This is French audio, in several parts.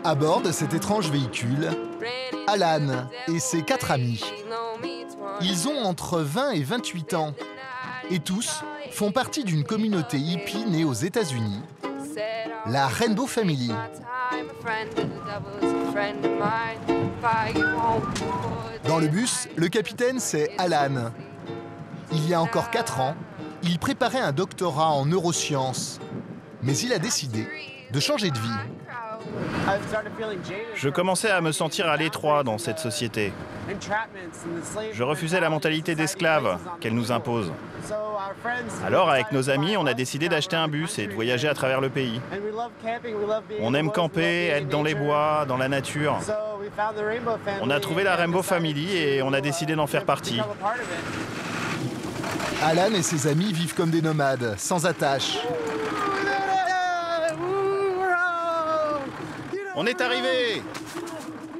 À bord de cet étrange véhicule, Alan et ses 4 amis. Ils ont entre 20 et 28 ans et tous font partie d'une communauté hippie née aux États-Unis, la Rainbow Family. Dans le bus, le capitaine, c'est Alan. Il y a encore 4 ans, il préparait un doctorat en neurosciences, mais il a décidé de changer de vie. Je commençais à me sentir à l'étroit dans cette société. Je refusais la mentalité d'esclave qu'elle nous impose. Alors, avec nos amis, on a décidé d'acheter un bus et de voyager à travers le pays. On aime camper, être dans les bois, dans la nature. On a trouvé la Rainbow Family et on a décidé d'en faire partie. Alan et ses amis vivent comme des nomades, sans attache. On est arrivés!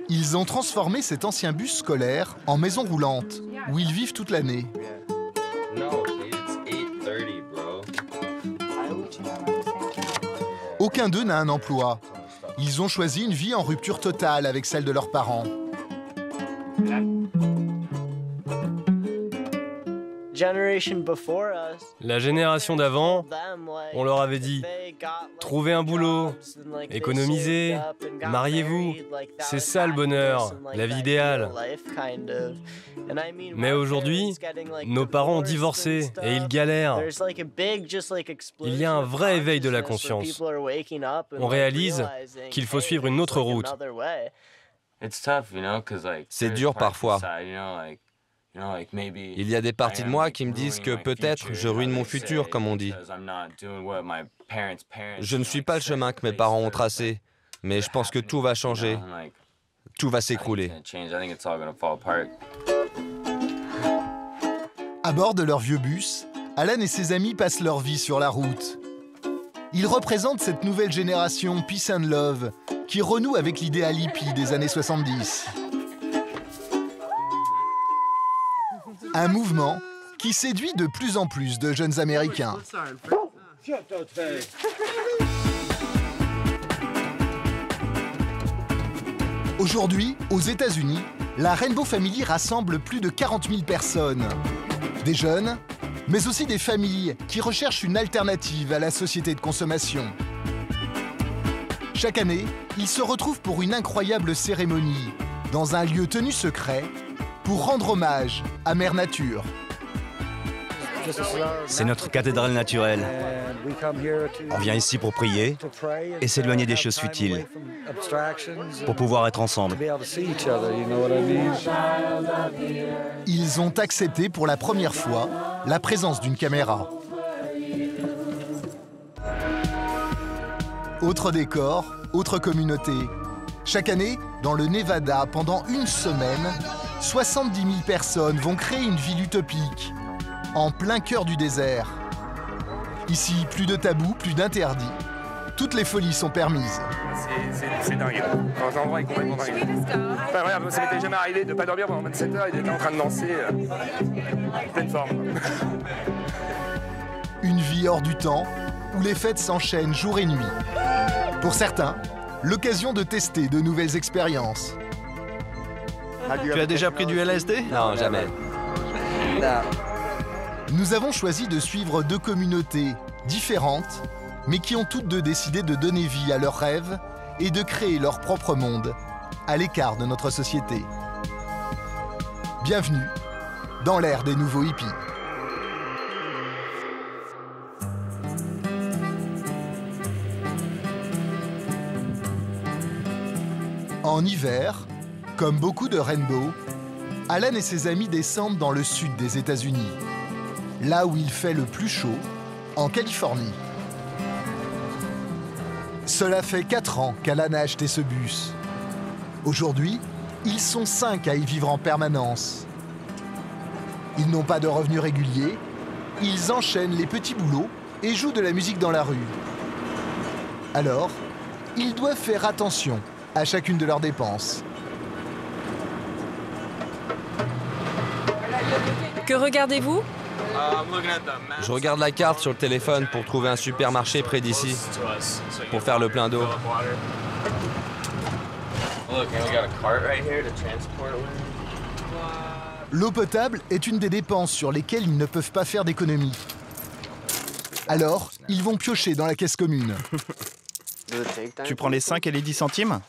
Ils ont transformé cet ancien bus scolaire en maison roulante, où ils vivent toute l'année. Aucun d'eux n'a un emploi. Ils ont choisi une vie en rupture totale avec celle de leurs parents. La génération d'avant, on leur avait dit « Trouvez un boulot, économisez, mariez-vous, c'est ça le bonheur, la vie idéale. » Mais aujourd'hui, nos parents ont divorcé et ils galèrent. Il y a un vrai éveil de la conscience. On réalise qu'il faut suivre une autre route. C'est dur parfois. Il y a des parties de moi qui me disent que peut-être je ruine mon futur, comme on dit. Je ne suis pas le chemin que mes parents ont tracé, mais je pense que tout va changer. Tout va s'écrouler. À bord de leur vieux bus, Alan et ses amis passent leur vie sur la route. Ils représentent cette nouvelle génération Peace and Love qui renoue avec l'idéal hippie des années 70. Un mouvement qui séduit de plus en plus de jeunes Américains. Aujourd'hui, aux États-Unis, la Rainbow Family rassemble plus de 40 000 personnes. Des jeunes, mais aussi des familles qui recherchent une alternative à la société de consommation. Chaque année, ils se retrouvent pour une incroyable cérémonie, dans un lieu tenu secret, pour rendre hommage à Mère Nature. C'est notre cathédrale naturelle. On vient ici pour prier et s'éloigner des choses futiles, pour pouvoir être ensemble. Ils ont accepté pour la première fois la présence d'une caméra. Autre décor, autre communauté. Chaque année, dans le Nevada, pendant une semaine, 70 000 personnes vont créer une ville utopique, en plein cœur du désert. Ici, plus de tabous, plus d'interdits. Toutes les folies sont permises. C'est dingue. Quand l'endroit est complètement dingue. Enfin, regarde, ça m'était jamais arrivé de ne pas dormir pendant 27 heures et d'être en train de danser en pleine forme. Une vie hors du temps, où les fêtes s'enchaînent jour et nuit. Pour certains, l'occasion de tester de nouvelles expériences. Tu as déjà pris du LSD? Non, jamais. Nous avons choisi de suivre 2 communautés différentes, mais qui ont toutes 2 décidé de donner vie à leurs rêves et de créer leur propre monde, à l'écart de notre société. Bienvenue dans l'ère des nouveaux hippies. En hiver, comme beaucoup de Rainbow, Alan et ses amis descendent dans le sud des États-Unis, là où il fait le plus chaud, en Californie. Cela fait 4 ans qu'Alan a acheté ce bus. Aujourd'hui, ils sont 5 à y vivre en permanence. Ils n'ont pas de revenus réguliers, ils enchaînent les petits boulots et jouent de la musique dans la rue. Alors, ils doivent faire attention à chacune de leurs dépenses. Que regardez-vous? Je regarde la carte sur le téléphone pour trouver un supermarché près d'ici, pour faire le plein d'eau. L'eau potable est une des dépenses sur lesquelles ils ne peuvent pas faire d'économie. Alors, ils vont piocher dans la caisse commune. Tu prends les 5 et les 10 centimes?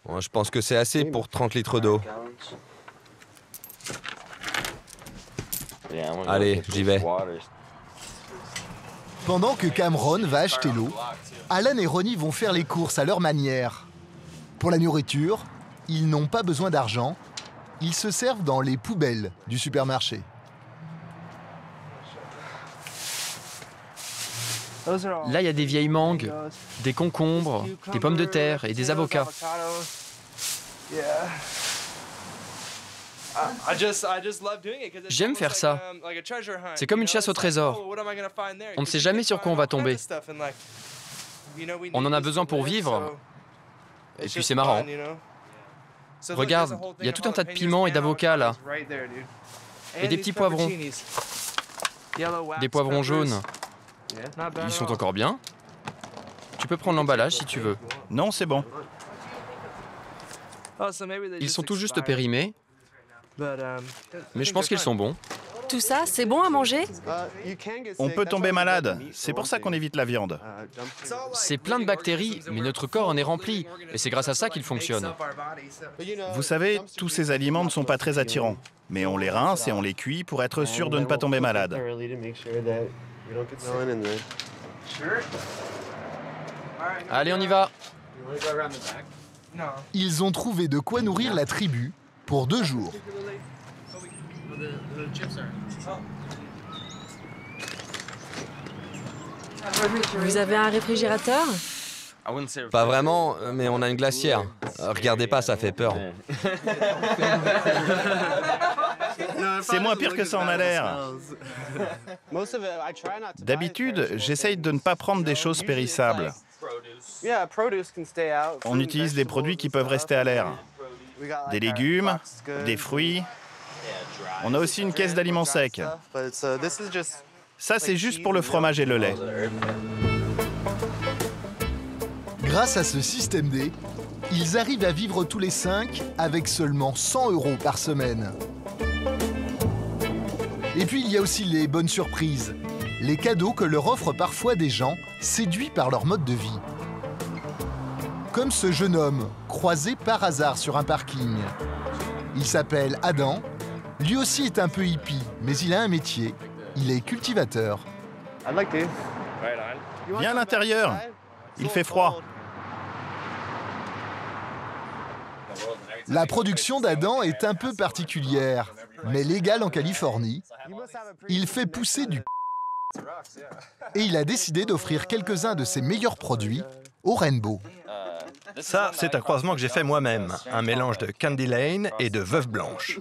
Bon, je pense que c'est assez pour 30 litres d'eau. Allez, j'y vais. Pendant que Cameron va acheter l'eau, Alan et Ronnie vont faire les courses à leur manière. Pour la nourriture, ils n'ont pas besoin d'argent. Ils se servent dans les poubelles du supermarché. Là, il y a des vieilles mangues, des concombres, des pommes de terre et des avocats. J'aime faire ça. C'est comme une chasse au trésor. On ne sait jamais sur quoi on va tomber. On en a besoin pour vivre. Et puis c'est marrant. Regarde, il y a tout un tas de piments et d'avocats là. Et des petits poivrons. Des poivrons jaunes. Ils sont encore bien. Tu peux prendre l'emballage si tu veux. Non, c'est bon. Ils sont tout juste périmés. Mais je pense qu'ils sont bons. Tout ça, c'est bon à manger? On peut tomber malade. C'est pour ça qu'on évite la viande. C'est plein de bactéries, mais notre corps en est rempli. Et c'est grâce à ça qu'il fonctionne. Vous savez, tous ces aliments ne sont pas très attirants. Mais on les rince et on les cuit pour être sûr de ne pas tomber malade. Allez, on y va. Ils ont trouvé de quoi nourrir la tribu pour 2 jours. Vous avez un réfrigérateur? Pas vraiment, mais on a une glacière. Regardez pas, ça fait peur. C'est moins pire que ça en a l'air. D'habitude, j'essaye de ne pas prendre des choses périssables. On utilise des produits qui peuvent rester à l'air. Des légumes, des fruits. On a aussi une caisse d'aliments secs. Ça, c'est juste pour le fromage et le lait. Grâce à ce système D, ils arrivent à vivre tous les 5 avec seulement 100 € par semaine. Et puis il y a aussi les bonnes surprises, les cadeaux que leur offrent parfois des gens séduits par leur mode de vie. Comme ce jeune homme, croisé par hasard sur un parking. Il s'appelle Adam, lui aussi est un peu hippie, mais il a un métier, il est cultivateur. Viens à l'intérieur. Il fait froid. La production d'Adam est un peu particulière, mais légale en Californie. Il fait pousser du et il a décidé d'offrir quelques-uns de ses meilleurs produits au Rainbow. Ça, c'est un croisement que j'ai fait moi-même. Un mélange de Candy Lane et de Veuve Blanche.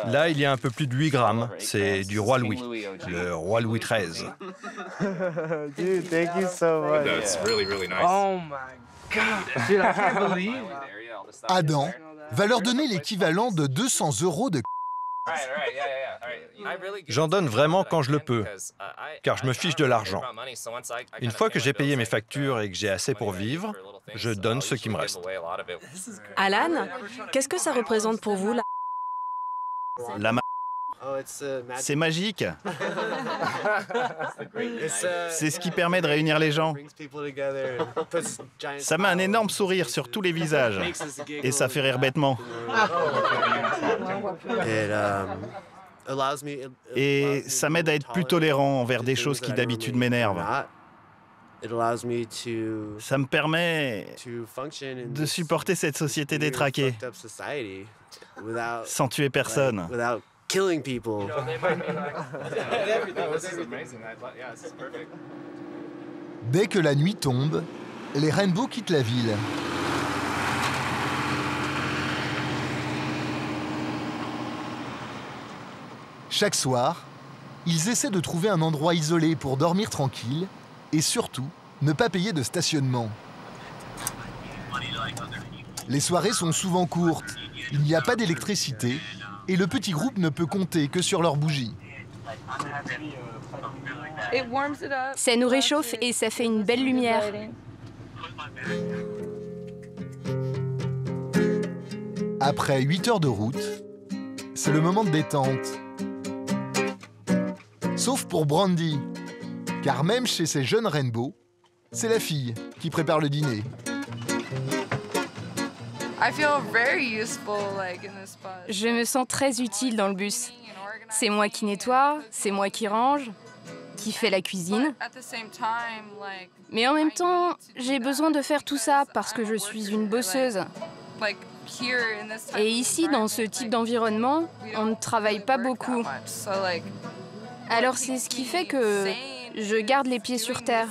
Là, il y a un peu plus de 8 grammes. C'est du Roi Louis, le Roi Louis XIII. Dude, thank you so much. That's really, really nice. Oh my God. Dude, I can't believe it. Adam va leur donner l'équivalent de 200 € de J'en donne vraiment quand je le peux, car je me fiche de l'argent. Une fois que j'ai payé mes factures et que j'ai assez pour vivre, je donne ce qui me reste. Alan, qu'est-ce que ça représente pour vous, là? C'est magique. C'est ce qui permet de réunir les gens. Ça met un énorme sourire sur tous les visages. Et ça fait rire bêtement. Et ça m'aide à être plus tolérant envers des choses qui d'habitude m'énervent. Ça me permet de supporter cette société détraquée, sans tuer personne. Killing people. Dès que la nuit tombe, les Rainbow quittent la ville. Chaque soir, ils essaient de trouver un endroit isolé pour dormir tranquille et surtout ne pas payer de stationnement. Les soirées sont souvent courtes, il n'y a pas d'électricité et le petit groupe ne peut compter que sur leurs bougies. Ça nous réchauffe et ça fait une belle lumière. Après 8 heures de route, c'est le moment de détente. Sauf pour Brandy, car même chez ces jeunes rainbows, c'est la fille qui prépare le dîner. Je me sens très utile dans le bus. C'est moi qui nettoie, c'est moi qui range, qui fait la cuisine. Mais en même temps, j'ai besoin de faire tout ça parce que je suis une bosseuse. Et ici, dans ce type d'environnement, on ne travaille pas beaucoup. Alors c'est ce qui fait que je garde les pieds sur terre.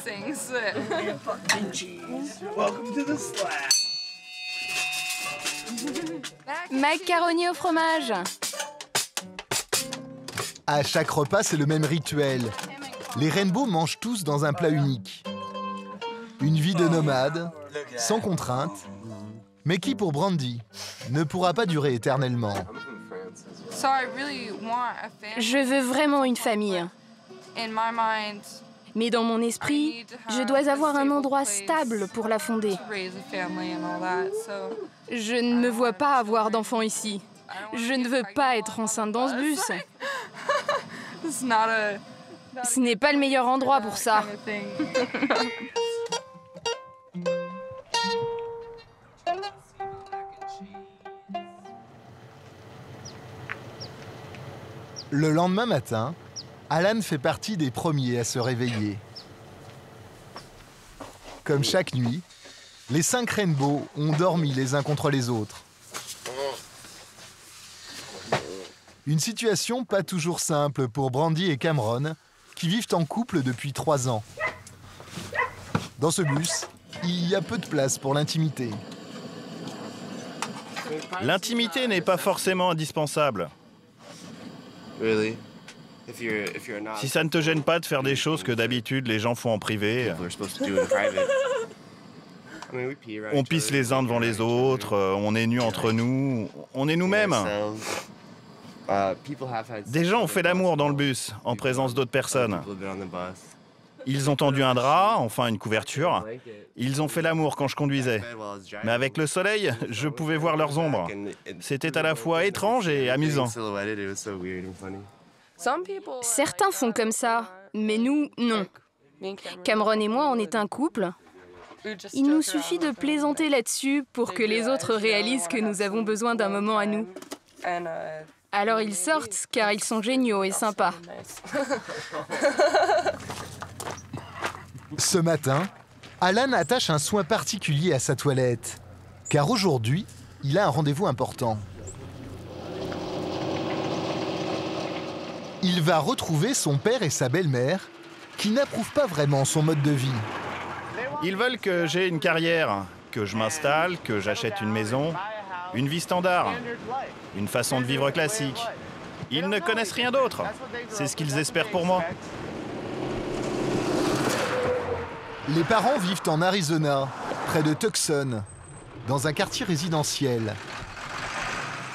Macaroni au fromage. À chaque repas, c'est le même rituel. Les rainbows mangent tous dans un plat unique. Une vie de nomade, sans contrainte, mais qui, pour Brandy, ne pourra pas durer éternellement. Je veux vraiment une famille. Mais dans mon esprit, je dois avoir un endroit stable pour la fonder. Je ne me vois pas avoir d'enfants ici. Je ne veux pas être enceinte dans ce bus. Ce n'est pas le meilleur endroit pour ça. Le lendemain matin, Alan fait partie des premiers à se réveiller. Comme chaque nuit, les 5 rainbows ont dormi les uns contre les autres. Une situation pas toujours simple pour Brandy et Cameron, qui vivent en couple depuis 3 ans. Dans ce bus, il y a peu de place pour l'intimité. L'intimité n'est pas forcément indispensable. Si ça ne te gêne pas de faire des choses que d'habitude les gens font en privé. On pisse les uns devant les autres, on est nus entre nous, on est nous-mêmes. Des gens ont fait l'amour dans le bus, en présence d'autres personnes. Ils ont tendu un drap, enfin une couverture. Ils ont fait l'amour quand je conduisais. Mais avec le soleil, je pouvais voir leurs ombres. C'était à la fois étrange et amusant. Certains font comme ça, mais nous, non. Cameron et moi, on est un couple. Il nous suffit de plaisanter là-dessus pour que les autres réalisent que nous avons besoin d'un moment à nous. Alors ils sortent, car ils sont géniaux et sympas. Ce matin, Alan attache un soin particulier à sa toilette, car aujourd'hui, il a un rendez-vous important. Il va retrouver son père et sa belle-mère, qui n'approuvent pas vraiment son mode de vie. Ils veulent que j'ai une carrière, que je m'installe, que j'achète une maison, une vie standard, une façon de vivre classique. Ils ne connaissent rien d'autre. C'est ce qu'ils espèrent pour moi. Les parents vivent en Arizona, près de Tucson, dans un quartier résidentiel.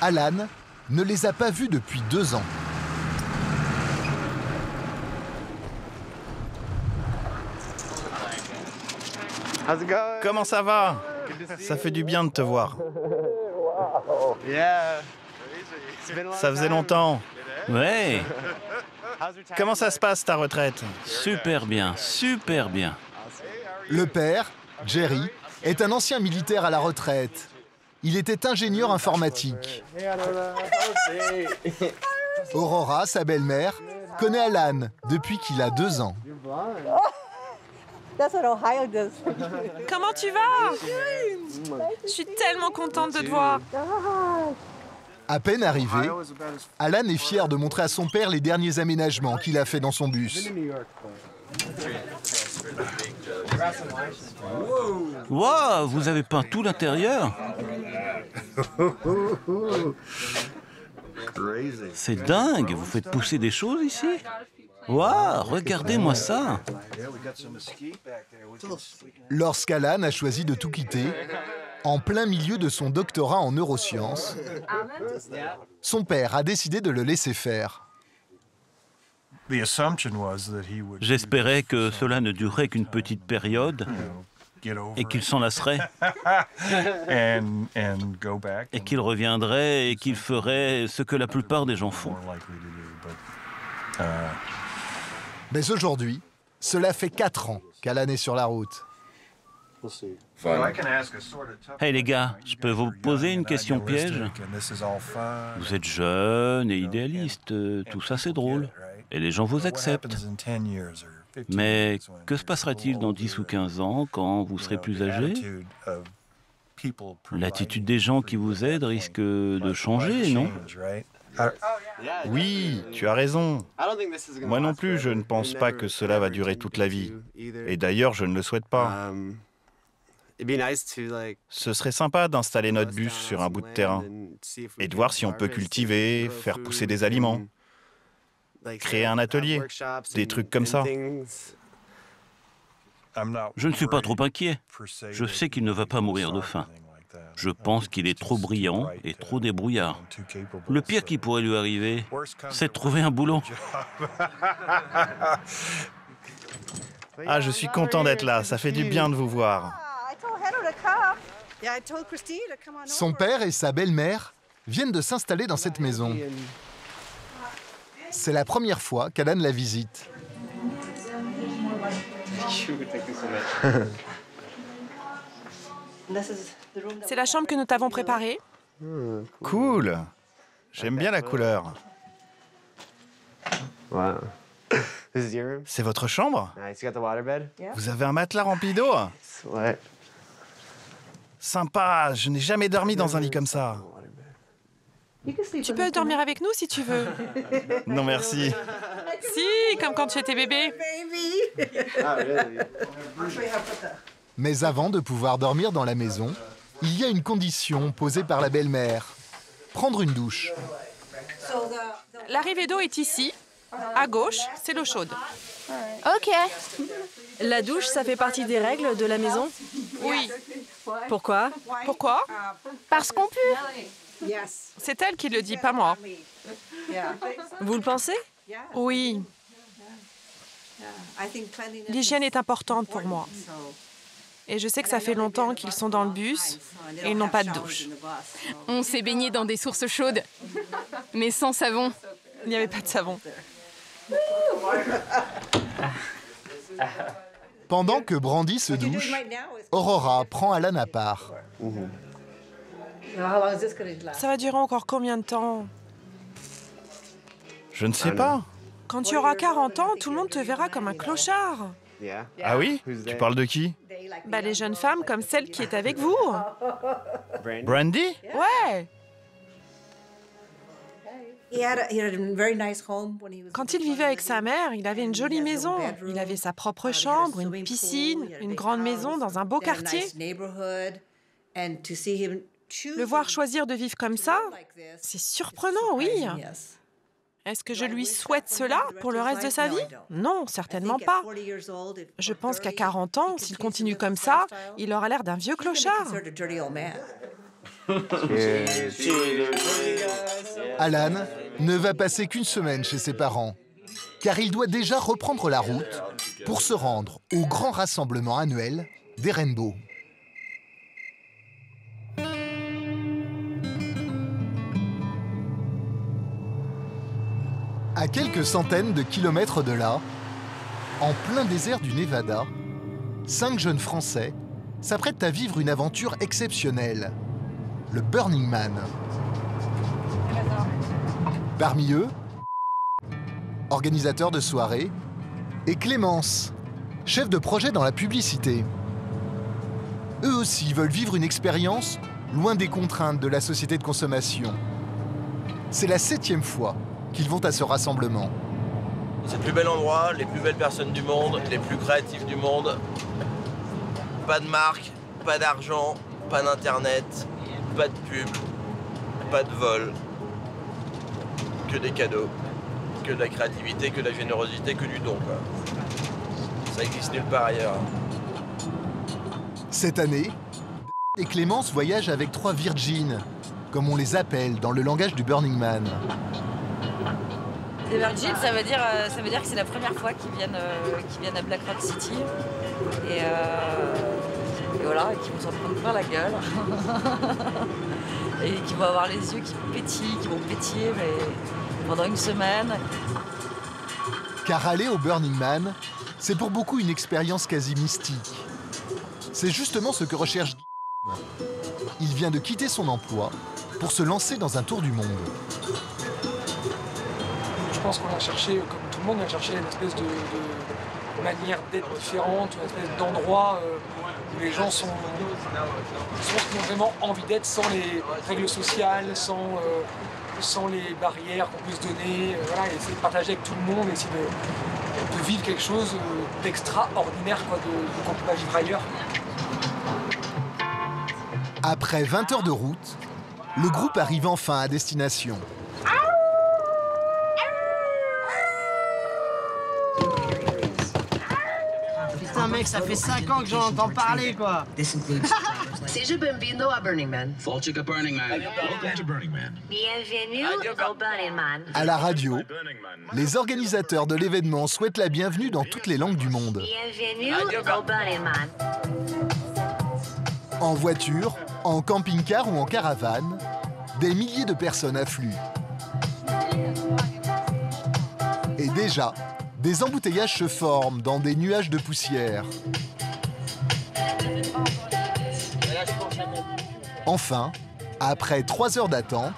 Alan ne les a pas vus depuis 2 ans. Comment ça va? Ça fait du bien de te voir. Ça faisait longtemps. Ouais. Comment ça se passe ta retraite? Super bien, super bien. Le père, Jerry, est un ancien militaire à la retraite. Il était ingénieur informatique. Aurora, sa belle-mère, connaît Alan depuis qu'il a 2 ans. Comment tu vas? Je suis tellement contente de te voir. À peine arrivé, Alan est fier de montrer à son père les derniers aménagements qu'il a fait dans son bus. Wow, vous avez peint tout l'intérieur? C'est dingue, vous faites pousser des choses ici? Waouh, regardez-moi ça! Lorsqu'Alan a choisi de tout quitter, en plein milieu de son doctorat en neurosciences, son père a décidé de le laisser faire. J'espérais que cela ne durerait qu'une petite période et qu'il s'en lasserait et qu'il reviendrait et qu'il ferait ce que la plupart des gens font. Mais aujourd'hui, cela fait 4 ans qu'Alan est sur la route. Hey les gars, je peux vous poser une question piège? Vous êtes jeune et idéaliste, tout ça c'est drôle, et les gens vous acceptent. Mais que se passera-t-il dans 10 ou 15 ans quand vous serez plus âgé? L'attitude des gens qui vous aident risque de changer, non? Oui, tu as raison. Moi non plus, je ne pense pas que cela va durer toute la vie. Et d'ailleurs, je ne le souhaite pas. Ce serait sympa d'installer notre bus sur un bout de terrain et de voir si on peut cultiver, faire pousser des aliments, créer un atelier, des trucs comme ça. Je ne suis pas trop inquiet. Je sais qu'il ne va pas mourir de faim. Je pense qu'il est trop brillant et trop débrouillard. Le pire qui pourrait lui arriver, c'est de trouver un boulot. Ah, je suis content d'être là, ça fait du bien de vous voir. Son père et sa belle-mère viennent de s'installer dans cette maison. C'est la première fois qu'Alan la visite. C'est la chambre que nous t'avons préparée. Cool. J'aime bien la couleur. C'est votre chambre? Vous avez un matelas rempli d'eau? Sympa, je n'ai jamais dormi dans un lit comme ça. Tu peux dormir avec nous si tu veux. Non, merci. Si, comme quand tu étais bébé. Mais avant de pouvoir dormir dans la maison, il y a une condition posée par la belle-mère. Prendre une douche. L'arrivée d'eau est ici. À gauche, c'est l'eau chaude. Ok. La douche, ça fait partie des règles de la maison? Oui. Pourquoi? Pourquoi? Parce qu'on pue. C'est elle qui le dit, pas moi. Vous le pensez? Oui. L'hygiène est importante pour moi. Et je sais que ça fait longtemps qu'ils sont dans le bus et ils n'ont pas de douche. On s'est baigné dans des sources chaudes, mais sans savon. Il n'y avait pas de savon. Pendant que Brandy se douche, Aurora prend Alan à part. Ça va durer encore combien de temps? Je ne sais pas. Quand tu auras 40 ans, tout le monde te verra comme un clochard. Ah oui? Tu parles de qui? Bah, les jeunes femmes comme celle qui est avec vous. Brandy? Ouais. Quand il vivait avec sa mère, il avait une jolie maison. Il avait sa propre chambre, une piscine, une grande maison dans un beau quartier. Le voir choisir de vivre comme ça, c'est surprenant, oui. Est-ce que je lui souhaite cela pour le reste de sa vie? Non, certainement pas. Je pense qu'à 40 ans, s'il continue comme ça, il aura l'air d'un vieux clochard. Alan ne va passer qu'une semaine chez ses parents, car il doit déjà reprendre la route pour se rendre au grand rassemblement annuel des Rainbows. À quelques centaines de kilomètres de là, en plein désert du Nevada, 5 jeunes Français s'apprêtent à vivre une aventure exceptionnelle, le Burning Man. Parmi eux, organisateur de soirée, et Clémence, chef de projet dans la publicité. Eux aussi veulent vivre une expérience loin des contraintes de la société de consommation. C'est la 7e fois qu'ils vont à ce rassemblement. C'est le plus bel endroit, les plus belles personnes du monde, les plus créatifs du monde. Pas de marque, pas d'argent, pas d'internet, pas de pub, pas de vol. Que des cadeaux, que de la créativité, que de la générosité, que du don, quoi. Ça existe nulle part ailleurs. Cette année, et Clémence voyagent avec 3 Virgins, comme on les appelle dans le langage du Burning Man. Les Virgin, ça veut dire que c'est la première fois qu'ils viennent à Black Rock City. Et voilà, et qu'ils vont s'en prendre plein la gueule. Et qu'ils vont avoir les yeux qui pétillent, qui vont pétiller mais pendant une semaine. Car aller au Burning Man, c'est pour beaucoup une expérience quasi mystique. C'est justement ce que recherche Guillaume. Il vient de quitter son emploi pour se lancer dans un tour du monde. Je pense qu'on a cherché, comme tout le monde, on a cherché une espèce de manière d'être différente, une espèce d'endroit où les gens sont ce qu'ils ont vraiment envie d'être sans les règles sociales, sans les barrières qu'on peut se donner. Voilà, et essayer de partager avec tout le monde, essayer de vivre quelque chose d'extraordinaire qu'on ne peut pas vivre ailleurs. Après 20 heures de route, le groupe arrive enfin à destination. Putain mec, ça fait 5 ans que j'en entends parler quoi. Seja bem-vindo ao Burning Man. Volte a Burning Man. Welcome to Burning Man. Bienvenue au Burning Man. À la radio, les organisateurs de l'événement souhaitent la bienvenue dans toutes les langues du monde. Bienvenue au Burning Man. En voiture, en camping-car ou en caravane, des milliers de personnes affluent. Et déjà, des embouteillages se forment dans des nuages de poussière. Enfin, après 3 heures d'attente,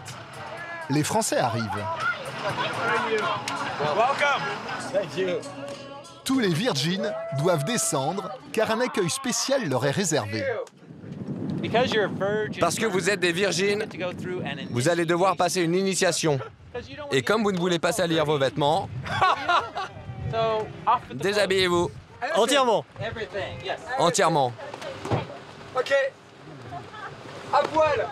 les Français arrivent. Tous les Virgin doivent descendre car un accueil spécial leur est réservé. Parce que vous êtes des Virgin, vous allez devoir passer une initiation. Et comme vous ne voulez pas salir vos vêtements, déshabillez-vous. Entièrement. Entièrement. Ok. À poil.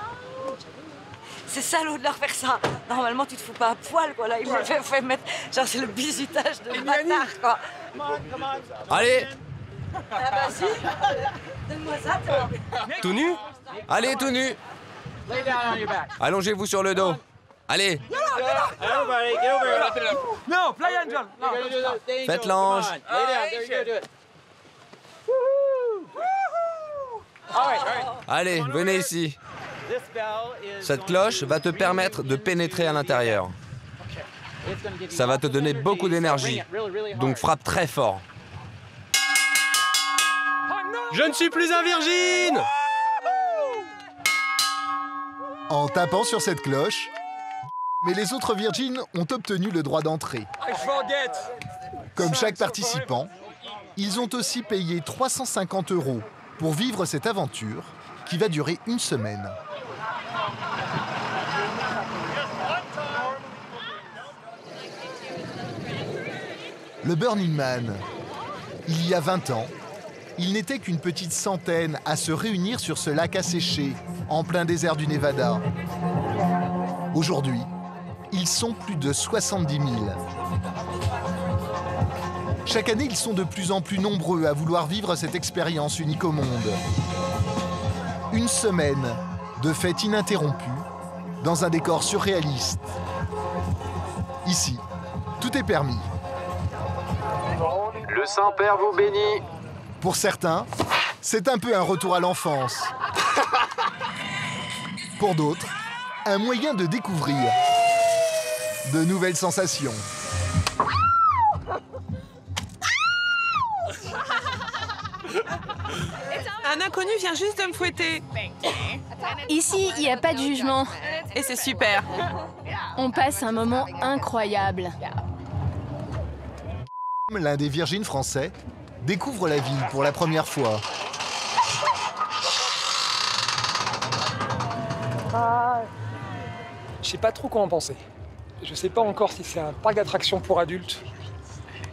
C'est salaud de leur faire ça. Normalement, tu te fous pas à poil, quoi. Là, il me fait mettre... Genre, c'est le bizutage de bâtard, quoi. Allez. Ah, vas-y. Donne-moi ça, toi. Tout nu? Allez, tout nu. Allongez-vous sur le dos. Allez. Non, play angel. Faites l'ange. Allez, venez ici. Cette cloche va te permettre de pénétrer à l'intérieur. Ça va te donner beaucoup d'énergie, donc frappe très fort. Je ne suis plus un Virgin! En tapant sur cette cloche, mais les autres Virgin ont obtenu le droit d'entrée. Comme chaque participant, ils ont aussi payé 350 € pour vivre cette aventure qui va durer une semaine. Le Burning Man. Il y a 20 ans, il n'était qu'une petite centaine à se réunir sur ce lac asséché, en plein désert du Nevada. Aujourd'hui, ils sont plus de 70 000. Chaque année, ils sont de plus en plus nombreux à vouloir vivre cette expérience unique au monde. Une semaine de fête ininterrompue dans un décor surréaliste. Ici, tout est permis. Le Saint-Père vous bénit. Pour certains, c'est un peu un retour à l'enfance. Pour d'autres, un moyen de découvrir de nouvelles sensations. Un inconnu vient juste de me fouetter. Ici, il n'y a pas de jugement. Et c'est super. On passe un moment incroyable. L'un des Virgin français découvre la ville pour la première fois. Je sais pas trop quoi en penser. Je sais pas encore si c'est un parc d'attractions pour adultes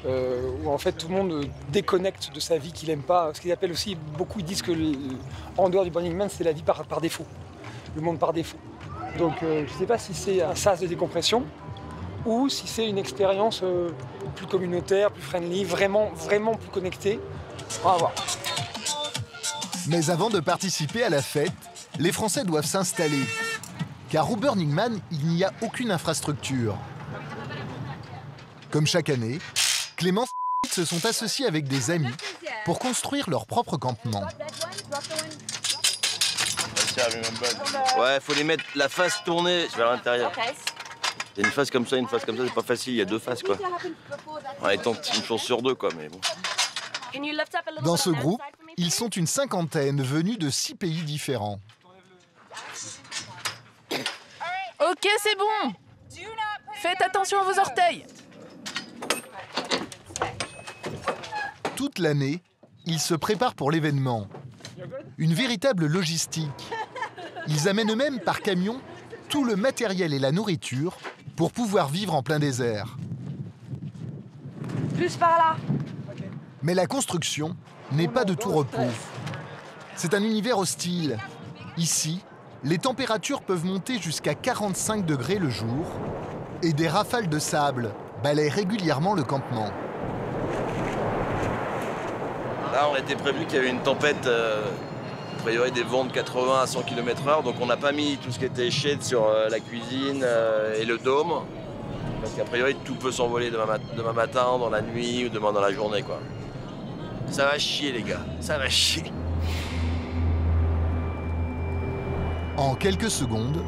où en fait tout le monde déconnecte de sa vie qu'il aime pas. Ce qu'ils appellent aussi, beaucoup ils disent que en dehors du Burning Man, c'est la vie par défaut, le monde par défaut. Donc je sais pas si c'est un sas de décompression ou si c'est une expérience plus communautaire, plus friendly, vraiment plus connectée. On va voir. Mais avant de participer à la fête, les Français doivent s'installer. Car au Burning Man, il n'y a aucune infrastructure. Comme chaque année, Clémence et se sont associés avec des amis pour construire leur propre campement. Ouais, faut les mettre la face tournée vers l'intérieur. Il y a une face comme ça, c'est pas facile, il y a deux faces quoi. En étant une chance sur deux quoi, mais bon. Dans ce groupe, ils sont une cinquantaine venus de 6 pays différents. Ok, c'est bon. Faites attention à vos orteils. Toute l'année, ils se préparent pour l'événement. Une véritable logistique. Ils amènent eux-mêmes par camion tout le matériel et la nourriture pour pouvoir vivre en plein désert. Plus par là. Mais la construction n'est pas de tout repos. C'est un univers hostile. Ici, les températures peuvent monter jusqu'à 45 degrés le jour et des rafales de sable balayent régulièrement le campement. Là, on était prévu qu'il y avait une tempête, a priori des vents de 80 à 100 km/h, donc on n'a pas mis tout ce qui était shade sur la cuisine et le dôme. Parce qu'a priori, tout peut s'envoler demain matin, dans la nuit ou demain dans la journée, quoi. Ça va chier, les gars, ça va chier. En quelques secondes,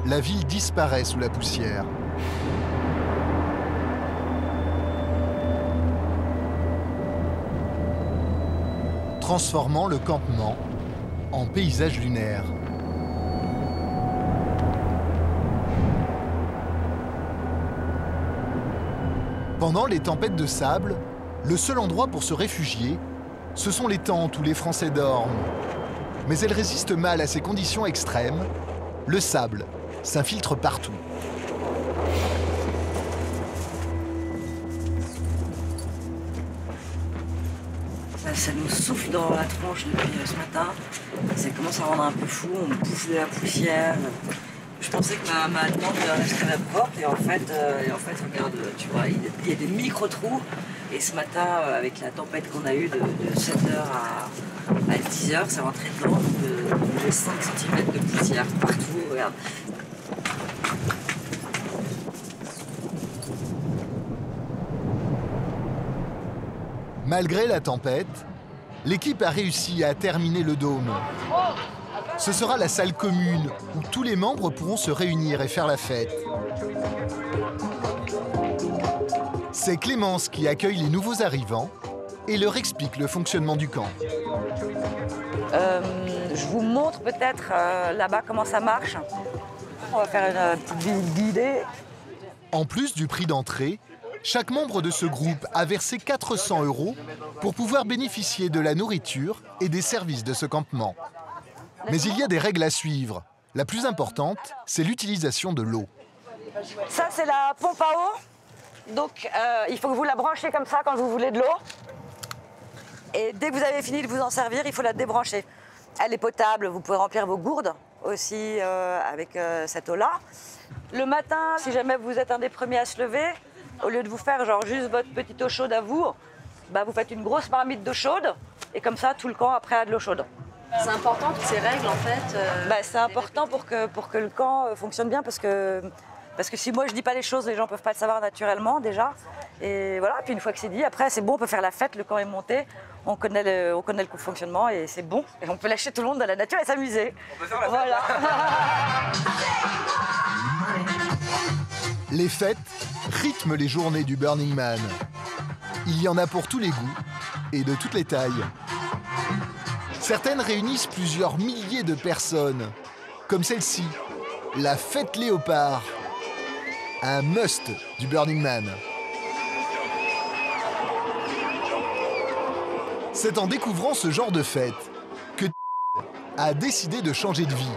la ville disparaît sous la poussière. Transformant le campement en paysage lunaire. Pendant les tempêtes de sable, le seul endroit pour se réfugier, ce sont les tentes où les Français dorment. Mais elles résistent mal à ces conditions extrêmes. Le sable s'infiltre partout. Ça nous souffle dans la tronche depuis ce matin. Ça commence à rendre un peu fou, on bouffe de la poussière. Je pensais que ma tente resterait propre et en fait, regarde, tu vois, il y a des micro-trous. Et ce matin, avec la tempête qu'on a eue de 7h à 10h, c'est rentré dedans de 5 cm de poussière partout, regarde. Malgré la tempête, l'équipe a réussi à terminer le dôme. Ce sera la salle commune où tous les membres pourront se réunir et faire la fête. C'est Clémence qui accueille les nouveaux arrivants et leur explique le fonctionnement du camp. Je vous montre peut-être là-bas comment ça marche. On va faire une petite visite guidée. En plus du prix d'entrée, chaque membre de ce groupe a versé 400 € pour pouvoir bénéficier de la nourriture et des services de ce campement. Mais il y a des règles à suivre. La plus importante, c'est l'utilisation de l'eau. Ça, c'est la pompe à eau. Donc, il faut que vous la branchez comme ça quand vous voulez de l'eau. Et dès que vous avez fini de vous en servir, il faut la débrancher. Elle est potable, vous pouvez remplir vos gourdes aussi avec cette eau-là. Le matin, si jamais vous êtes un des premiers à se lever, au lieu de vous faire genre juste votre petite eau chaude à vous, bah, vous faites une grosse marmite d'eau chaude et comme ça, tout le camp après a de l'eau chaude. C'est important toutes ces règles en fait. Bah, c'est important pour que le camp fonctionne bien parce que si moi je dis pas les choses, les gens peuvent pas le savoir naturellement déjà. Et voilà, puis une fois que c'est dit, après c'est bon, on peut faire la fête, le camp est monté, on connaît le fonctionnement et c'est bon. Et on peut lâcher tout le monde dans la nature et s'amuser. On peut faire la fête. Voilà. Les fêtes rythment les journées du Burning Man. Il y en a pour tous les goûts et de toutes les tailles. Certaines réunissent plusieurs milliers de personnes, comme celle-ci, la fête léopard, un must du Burning Man. C'est en découvrant ce genre de fête que a décidé de changer de vie.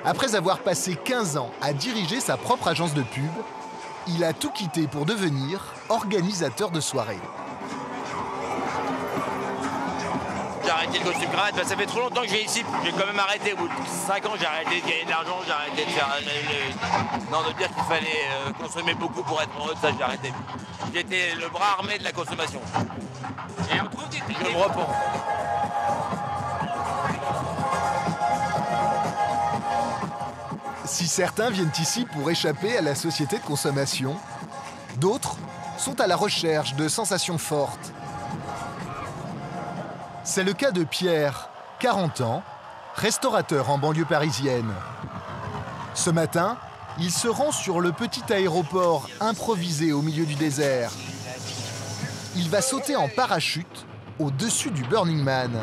Après avoir passé 15 ans à diriger sa propre agence de pub, il a tout quitté pour devenir organisateur de soirées. J'ai arrêté le costume cravate, ça fait trop longtemps que je vais ici, j'ai quand même arrêté. Au bout de 5 ans, j'ai arrêté de gagner de l'argent, j'ai arrêté de faire... Non, de dire qu'il fallait consommer beaucoup pour être heureux, ça j'ai arrêté. J'étais le bras armé de la consommation. Et on trouve des... Je me repens. Si certains viennent ici pour échapper à la société de consommation, d'autres sont à la recherche de sensations fortes. C'est le cas de Pierre, 40 ans, restaurateur en banlieue parisienne. Ce matin, il se rend sur le petit aéroport improvisé au milieu du désert. Il va sauter en parachute au-dessus du Burning Man.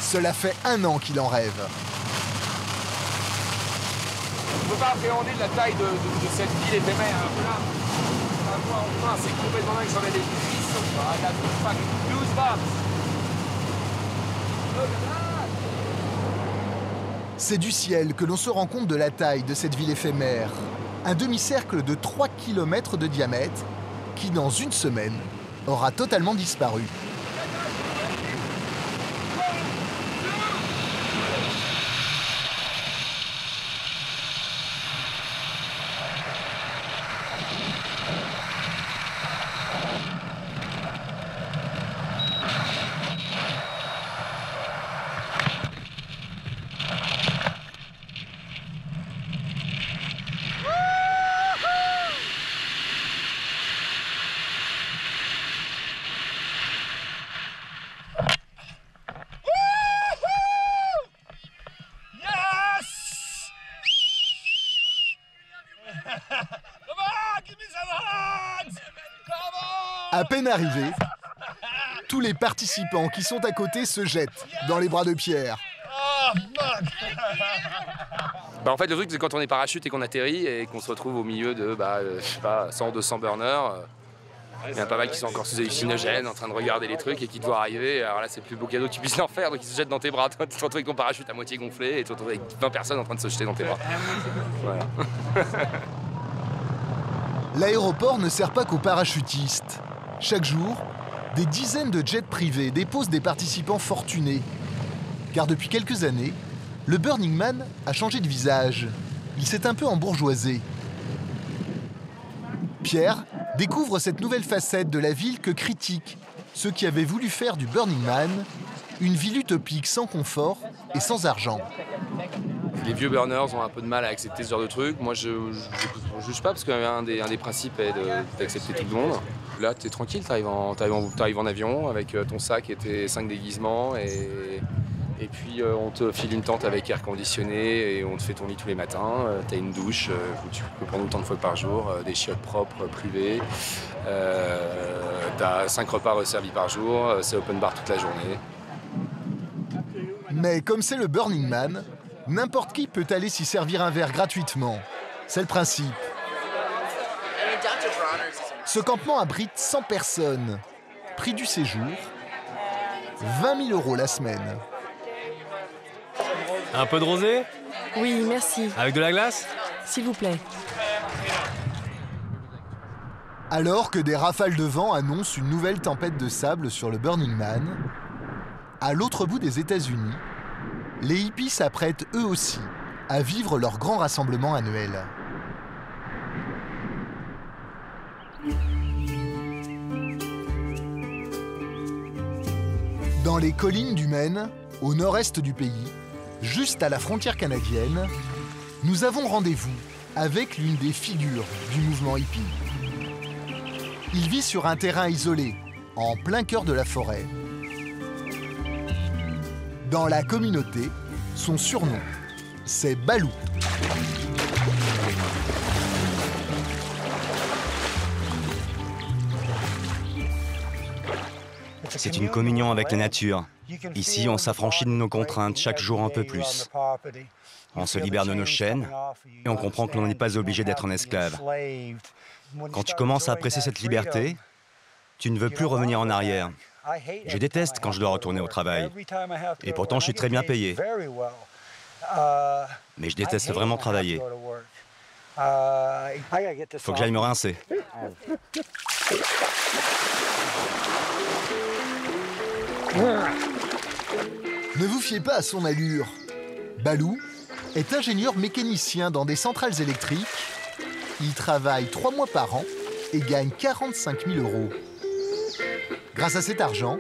Cela fait 1 an qu'il en rêve. On ne peut pas appréhender de la taille de cette ville éphémère. Là, on va voir enfin, c'est complètement dingue, j'en ai des frissons. I got fucking goosebumps. C'est du ciel que l'on se rend compte de la taille de cette ville éphémère. Un demi-cercle de 3 km de diamètre qui, dans 1 semaine, aura totalement disparu. À peine arrivé, tous les participants qui sont à côté se jettent dans les bras de Pierre. En fait, le truc, c'est quand on est parachute et qu'on atterrit et qu'on se retrouve au milieu de, je sais pas, 100, 200 burners, il y en a pas mal qui sont encore sous hallucinogènes, en train de regarder les trucs et qui te voient arriver. Alors là, c'est le plus beau cadeau que tu puisses leur faire, donc ils se jettent dans tes bras. Toi, tu te retrouves avec ton parachute à moitié gonflé et tu te retrouves avec 20 personnes en train de se jeter dans tes bras. Voilà. L'aéroport ne sert pas qu'aux parachutistes. Chaque jour, des dizaines de jets privés déposent des participants fortunés. Car depuis quelques années, le Burning Man a changé de visage. Il s'est un peu embourgeoisé. Pierre découvre cette nouvelle facette de la ville que critiquent ceux qui avaient voulu faire du Burning Man une ville utopique sans confort et sans argent. Les vieux burners ont un peu de mal à accepter ce genre de truc. Moi, je ne juge pas parce qu'un des principes est d'accepter tout le monde. Là, tu es tranquille, tu arrives en avion avec ton sac et tes 5 déguisements et puis on te file une tente avec air conditionné et on te fait ton lit tous les matins. Tu as une douche où tu peux prendre autant de fois par jour, des chiottes propres privées. Tu as 5 repas servis par jour, c'est open bar toute la journée. Mais comme c'est le Burning Man, n'importe qui peut aller s'y servir un verre gratuitement. C'est le principe. Ce campement abrite 100 personnes. Prix du séjour, 20 000 € la semaine. Un peu de rosé? Oui, merci. Avec de la glace? S'il vous plaît. Alors que des rafales de vent annoncent une nouvelle tempête de sable sur le Burning Man, à l'autre bout des États-Unis, les hippies s'apprêtent eux aussi à vivre leur grand rassemblement annuel. Dans les collines du Maine, au nord-est du pays, juste à la frontière canadienne, nous avons rendez-vous avec l'une des figures du mouvement hippie. Il vit sur un terrain isolé, en plein cœur de la forêt. Dans la communauté, son surnom, c'est Balou. C'est une communion avec la nature. Ici, on s'affranchit de nos contraintes chaque jour un peu plus. On se libère de nos chaînes et on comprend que l'on n'est pas obligé d'être un esclave. Quand tu commences à apprécier cette liberté, tu ne veux plus revenir en arrière. Je déteste quand je dois retourner au travail. Et pourtant, je suis très bien payé. Mais je déteste vraiment travailler. Faut que j'aille me rincer. Ne vous fiez pas à son allure. Balou est ingénieur mécanicien dans des centrales électriques. Il travaille 3 mois par an et gagne 45 000 €. Grâce à cet argent,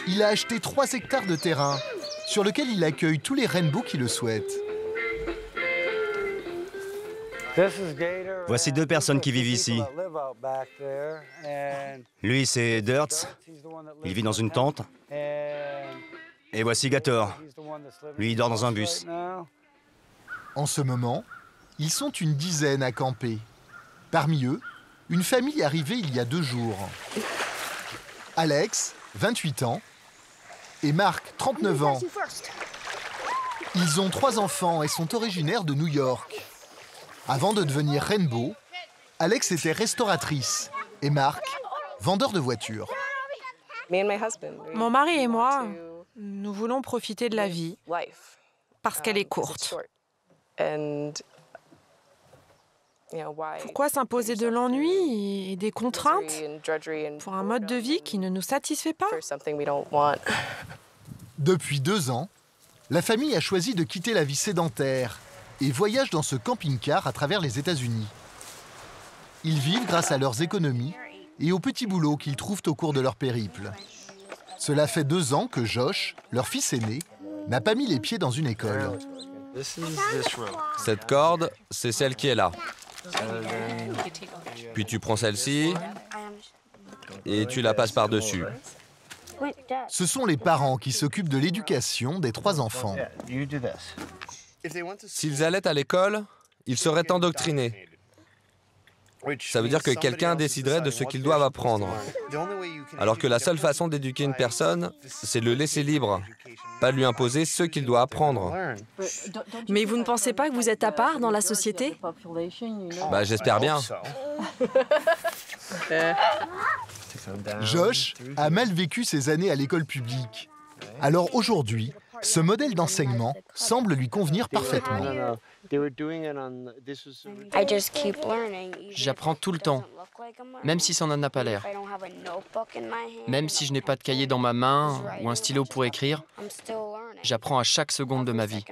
il a acheté 3 hectares de terrain sur lequel il accueille tous les rainbows qui le souhaitent. Voici 2 personnes qui vivent ici. Lui, c'est Dirts. Il vit dans une tente. Et voici Gator. Lui, il dort dans un bus. En ce moment, ils sont une dizaine à camper. Parmi eux, une famille arrivée il y a 2 jours. Alex, 28 ans, et Marc, 39 ans. Ils ont 3 enfants et sont originaires de New York. Avant de devenir Rainbow, Alex était restauratrice et Marc, vendeur de voitures. Mon mari et moi, nous voulons profiter de la vie parce qu'elle est courte. Pourquoi s'imposer de l'ennui et des contraintes pour un mode de vie qui ne nous satisfait pas? Depuis 2 ans, la famille a choisi de quitter la vie sédentaire et voyage dans ce camping-car à travers les États-Unis. Ils vivent grâce à leurs économies et aux petits boulots qu'ils trouvent au cours de leur périple. Cela fait 2 ans que Josh, leur fils aîné, n'a pas mis les pieds dans une école. Cette corde, c'est celle qui est là. Puis tu prends celle-ci et tu la passes par-dessus. Ce sont les parents qui s'occupent de l'éducation des 3 enfants. S'ils allaient à l'école, ils seraient endoctrinés. Ça veut dire que quelqu'un déciderait de ce qu'ils doivent apprendre. Alors que la seule façon d'éduquer une personne, c'est de le laisser libre, pas de lui imposer ce qu'il doit apprendre. Mais vous ne pensez pas que vous êtes à part dans la société? Bah, j'espère bien. Josh a mal vécu ses années à l'école publique. Alors aujourd'hui, ce modèle d'enseignement semble lui convenir parfaitement. J'apprends tout le temps, même si ça n'en a pas l'air. Même si je n'ai pas de cahier dans ma main ou un stylo pour écrire, j'apprends à chaque seconde de ma vie.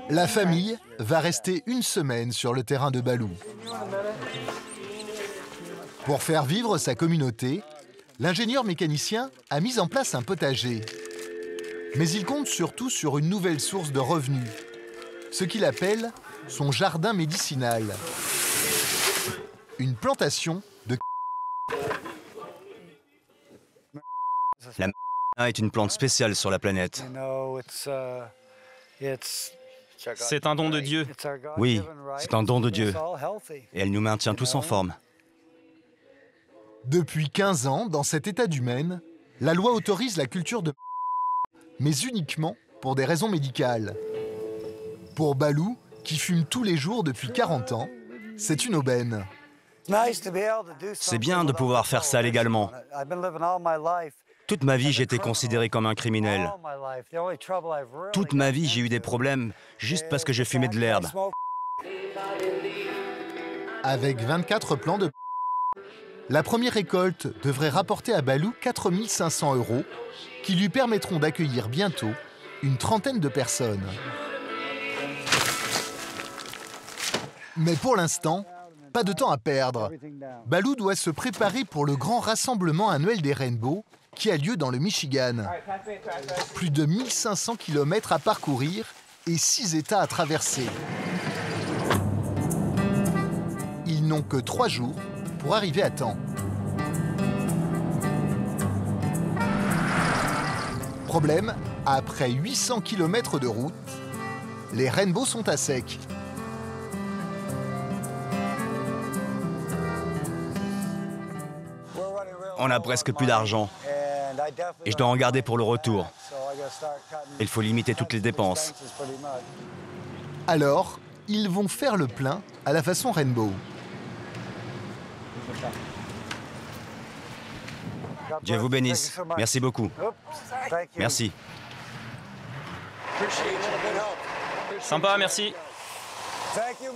La famille va rester 1 semaine sur le terrain de Balou. Pour faire vivre sa communauté, l'ingénieur mécanicien a mis en place un potager. Mais il compte surtout sur une nouvelle source de revenus, ce qu'il appelle son jardin médicinal. Une plantation de... La est une plante spéciale sur la planète. C'est un don de Dieu. Oui, c'est un don de Dieu. Et elle nous maintient tous en forme. Depuis 15 ans, dans cet état du Maine, la loi autorise la culture de... mais uniquement pour des raisons médicales. Pour Balou, qui fume tous les jours depuis 40 ans, c'est une aubaine. C'est bien de pouvoir faire ça légalement. Toute ma vie, j'ai été considéré comme un criminel. Toute ma vie, j'ai eu des problèmes juste parce que je fumais de l'herbe. Avec 24 plants de... la première récolte devrait rapporter à Balou 4 500 € qui lui permettront d'accueillir bientôt une 30aine de personnes. Mais pour l'instant, pas de temps à perdre. Balou doit se préparer pour le grand rassemblement annuel des Rainbows qui a lieu dans le Michigan. Plus de 1500 km à parcourir et 6 États à traverser. Ils n'ont que 3 jours pour arriver à temps. Problème, après 800 km de route, les Rainbows sont à sec. On a presque plus d'argent. Et je dois en garder pour le retour. Il faut limiter toutes les dépenses. Alors, ils vont faire le plein à la façon Rainbow. Dieu vous bénisse. Merci beaucoup. Merci. Sympa, merci.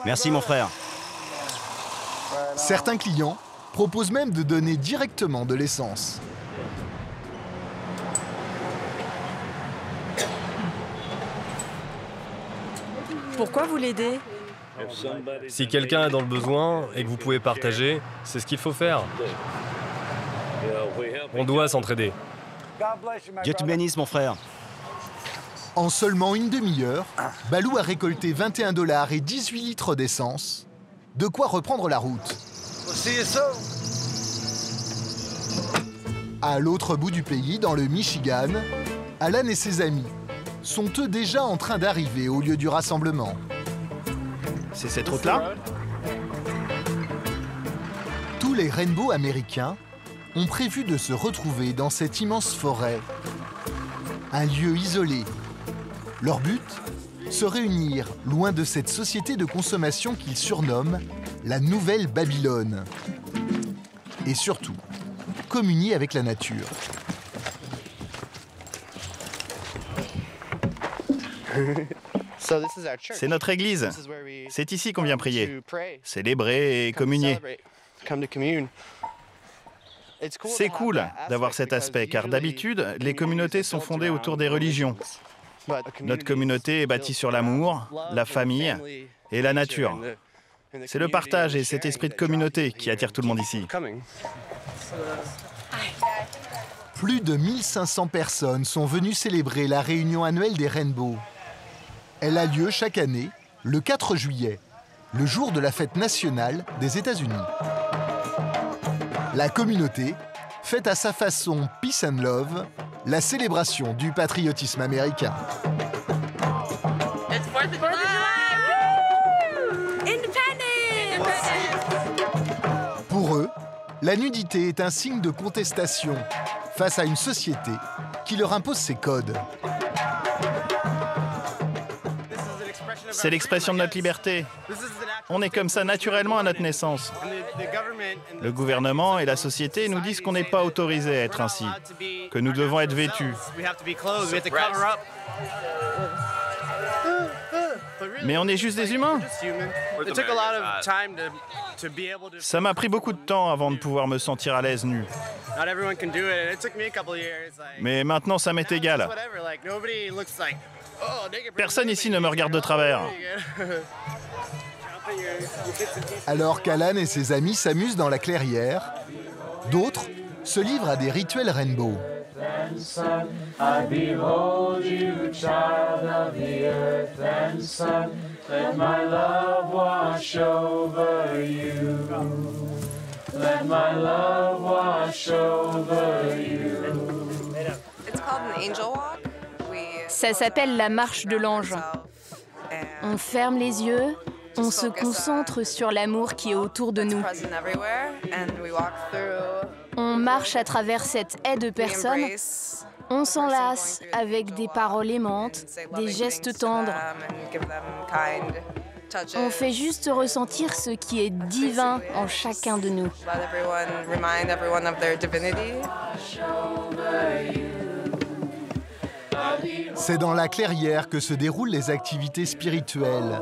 Merci, mon frère. Certains clients proposent même de donner directement de l'essence. Pourquoi vous l'aidez? Si quelqu'un est dans le besoin et que vous pouvez partager, c'est ce qu'il faut faire. On doit s'entraider. Dieu te bénisse, mon frère. En seulement une demi-heure, Balou a récolté 21 $ et 18 litres d'essence. De quoi reprendre la route. À l'autre bout du pays, dans le Michigan, Alan et ses amis sont eux déjà en train d'arriver au lieu du rassemblement. C'est cette route-là? Tous les rainbows américains ont prévu de se retrouver dans cette immense forêt. Un lieu isolé. Leur but? Se réunir loin de cette société de consommation qu'ils surnomment la Nouvelle Babylone. Et surtout, communier avec la nature. C'est notre église. C'est ici qu'on vient prier, célébrer et communier. C'est cool d'avoir cet aspect, car d'habitude, les communautés sont fondées autour des religions. Notre communauté est bâtie sur l'amour, la famille et la nature. C'est le partage et cet esprit de communauté qui attire tout le monde ici. Plus de 1500 personnes sont venues célébrer la réunion annuelle des Rainbows. Elle a lieu chaque année, le 4 juillet, le jour de la fête nationale des États-Unis. La communauté fête à sa façon Peace and Love, la célébration du patriotisme américain. Pour eux, la nudité est un signe de contestation face à une société qui leur impose ses codes. C'est l'expression de notre liberté. On est comme ça naturellement à notre naissance. Le gouvernement et la société nous disent qu'on n'est pas autorisé à être ainsi, que nous devons être vêtus. Mais on est juste des humains. Ça m'a pris beaucoup de temps avant de pouvoir me sentir à l'aise nu. Mais maintenant, ça m'est égal. Personne ici ne me regarde de travers. Alors qu'Alan et ses amis s'amusent dans la clairière, d'autres se livrent à des rituels rainbow. Ça s'appelle la marche de l'ange. On ferme les yeux, on se concentre sur l'amour qui est autour de nous. On marche à travers cette haie de personnes. On s'enlace avec des paroles aimantes, des gestes tendres. On fait juste ressentir ce qui est divin en chacun de nous. C'est dans la clairière que se déroulent les activités spirituelles.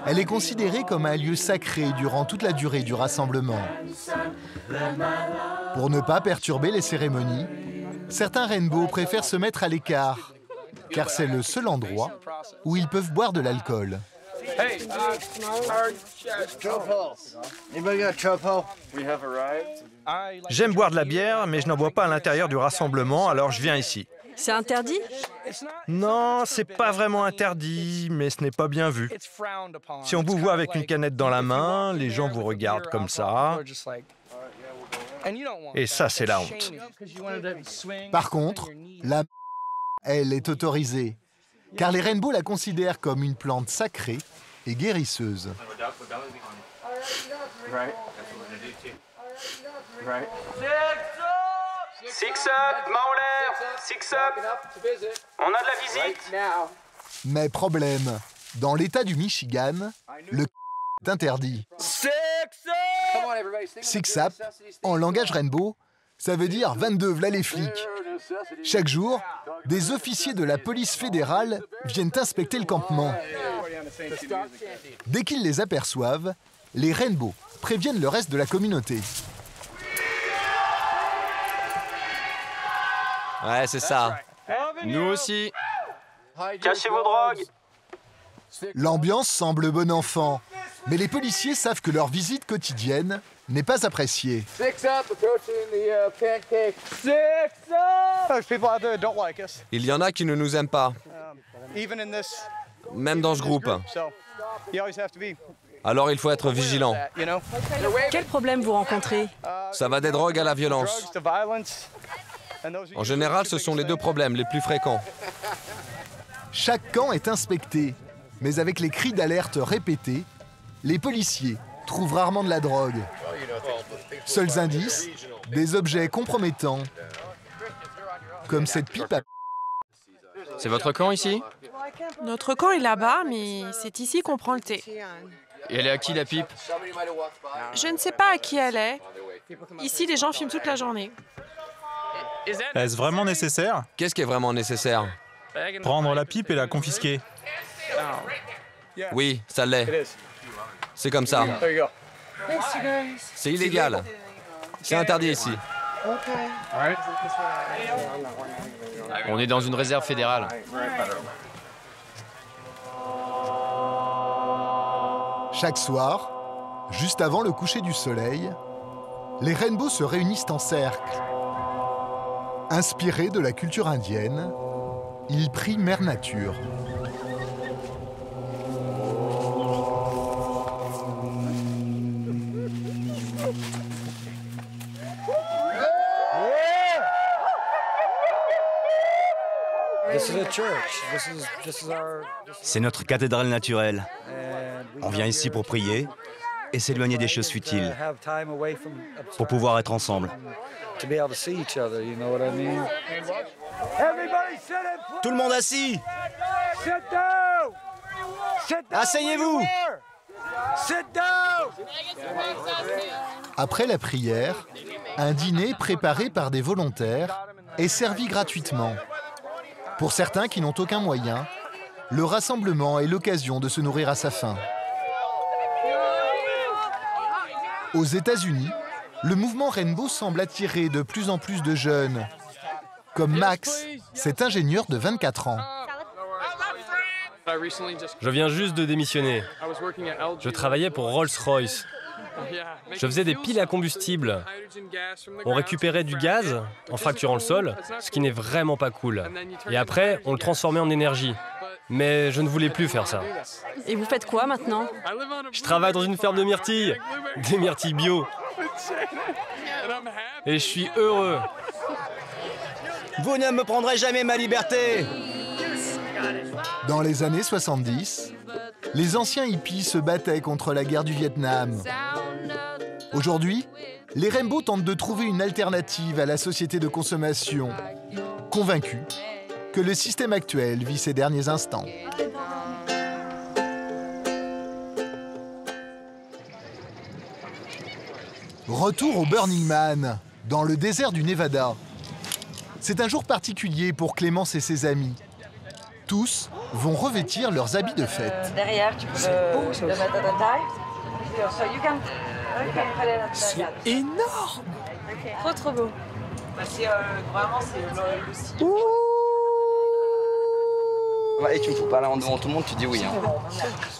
Elle est considérée comme un lieu sacré durant toute la durée du rassemblement. Pour ne pas perturber les cérémonies, certains rainbows préfèrent se mettre à l'écart, car c'est le seul endroit où ils peuvent boire de l'alcool. J'aime boire de la bière, mais je n'en bois pas à l'intérieur du rassemblement, alors je viens ici. C'est interdit? Non, c'est pas vraiment interdit, mais ce n'est pas bien vu. Si on vous voit avec une canette dans la main, les gens vous regardent comme ça. Et ça, c'est la honte. Par contre, la elle est autorisée, car les rainbows la considèrent comme une plante sacrée et guérisseuse. Six up, main en l'air. Six up. On a de la visite. Mais problème, dans l'État du Michigan, le est interdit. Six up, en langage rainbow, ça veut dire 22 v'là les flics. Chaque jour, des officiers de la police fédérale viennent inspecter le campement. Dès qu'ils les aperçoivent, les rainbows préviennent le reste de la communauté. Ouais, c'est ça. Nous aussi. Cachez vos drogues. L'ambiance semble bon enfant, mais les policiers savent que leur visite quotidienne n'est pas appréciée. Il y en a qui ne nous aiment pas. même dans ce groupe. Alors il faut être vigilant. Quel problème vous rencontrez? Ça va des drogues à la violence. En général, ce sont les deux problèmes les plus fréquents. Chaque camp est inspecté, mais avec les cris d'alerte répétés, les policiers trouvent rarement de la drogue. Seuls indices, des objets compromettants, comme cette pipe à... C'est votre camp ici? Notre camp est là-bas, mais c'est ici qu'on prend le thé. Et elle est à qui la pipe? Je ne sais pas à qui elle est. Ici, les gens fument toute la journée. Est-ce vraiment nécessaire? Qu'est-ce qui est vraiment nécessaire? Prendre la pipe et la confisquer. Oui, ça l'est. C'est comme ça. C'est illégal. C'est interdit ici. On est dans une réserve fédérale. Chaque soir, juste avant le coucher du soleil, les Rainbows se réunissent en cercle. Inspirés de la culture indienne, ils prient Mère Nature. C'est notre cathédrale naturelle. On vient ici pour prier et s'éloigner des choses futiles, pour pouvoir être ensemble. Tout le monde assis! Asseyez-vous! Après la prière, un dîner préparé par des volontaires est servi gratuitement. Pour certains qui n'ont aucun moyen, le rassemblement est l'occasion de se nourrir à sa faim. Aux États-Unis, le mouvement Rainbow semble attirer de plus en plus de jeunes, comme Max, cet ingénieur de 24 ans. Je viens juste de démissionner. Je travaillais pour Rolls-Royce. Je faisais des piles à combustible. On récupérait du gaz en fracturant le sol, ce qui n'est vraiment pas cool. Et après, on le transformait en énergie. Mais je ne voulais plus faire ça. Et vous faites quoi maintenant? Je travaille dans une ferme de myrtilles, des myrtilles bio. Et je suis heureux. Vous ne me prendrez jamais ma liberté! Dans les années 70, les anciens hippies se battaient contre la guerre du Vietnam. Aujourd'hui, les Rainbows tentent de trouver une alternative à la société de consommation, convaincus que le système actuel vit ses derniers instants. Retour au Burning Man, dans le désert du Nevada. C'est un jour particulier pour Clémence et ses amis. Tous vont revêtir leurs habits de fête. Derrière, tu peux le mettre à ta taille. C'est énorme! Trop beau. Vraiment, c'est le style. Et tu me fous pas là devant tout le monde, tu dis oui. Hein.